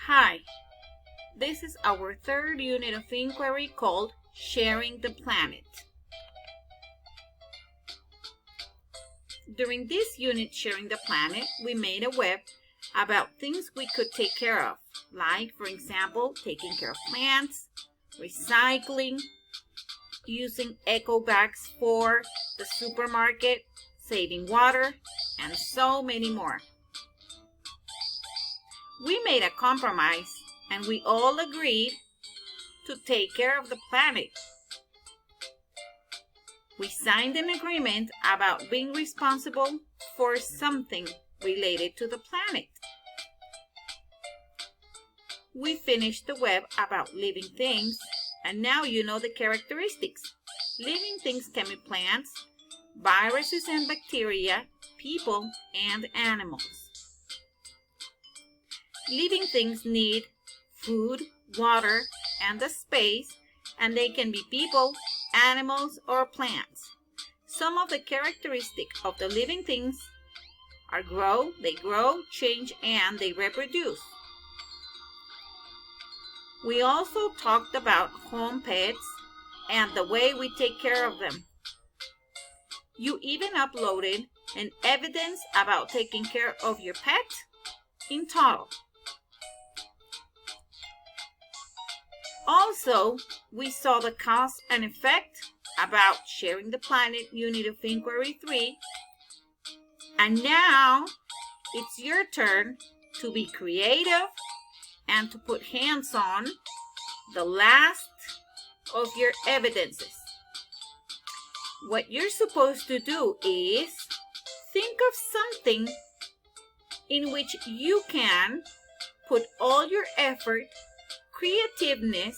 Hi, this is our third unit of inquiry called Sharing the Planet. During this unit, Sharing the Planet, we made a web about things we could take care of, like, for example, taking care of plants, recycling, using eco bags for the supermarket, saving water, and so many more. We made a compromise and we all agreed to take care of the planet. We signed an agreement about being responsible for something related to the planet. We finished the web about living things, and now you know the characteristics. Living things can be plants, viruses and bacteria, people, and animals. Living things need food, water, and a space, and they can be people, animals, or plants. Some of the characteristics of the living things are they grow, change, and they reproduce. We also talked about home pets and the way we take care of them. You even uploaded an evidence about taking care of your pet in Toddle. Also, we saw the cause and effect about Sharing the Planet Unit of Inquiry 3. And now, it's your turn to be creative and to put hands on the last of your evidences. What you're supposed to do is think of something in which you can put all your effort, creativeness,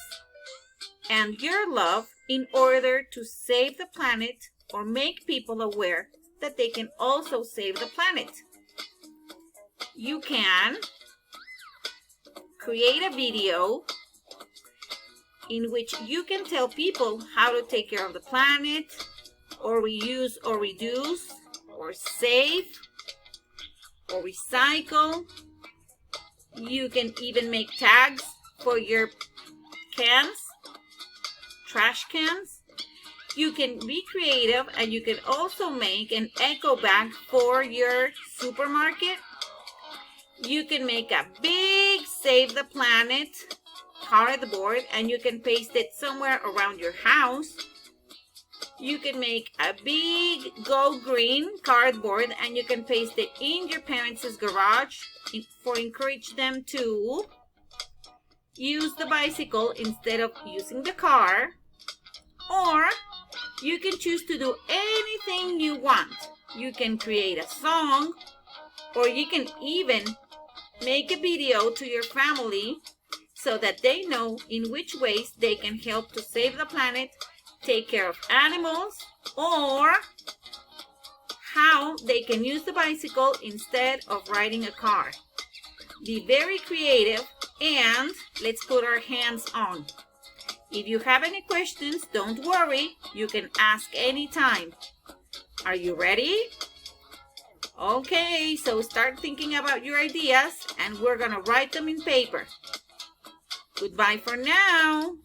and your love in order to save the planet or make people aware that they can also save the planet. You can create a video in which you can tell people how to take care of the planet, or reuse or reduce, or save, or recycle. You can even make tags for your cans, trash cans. You can be creative, and you can also make an eco bag for your supermarket. You can make a big Save the Planet cardboard, and you can paste it somewhere around your house. You can make a big Go Green cardboard, and you can paste it in your parents' garage for encourage them to use the bicycle instead of using the car. Or you can choose to do anything you want. You can create a song, or you can even make a video to your family so that they know in which ways they can help to save the planet, take care of animals, or how they can use the bicycle instead of riding a car. Be very creative, and let's put our hands on. If you have any questions, don't worry, you can ask anytime. Are you ready? Okay, so start thinking about your ideas, and we're gonna write them in paper. Goodbye for now.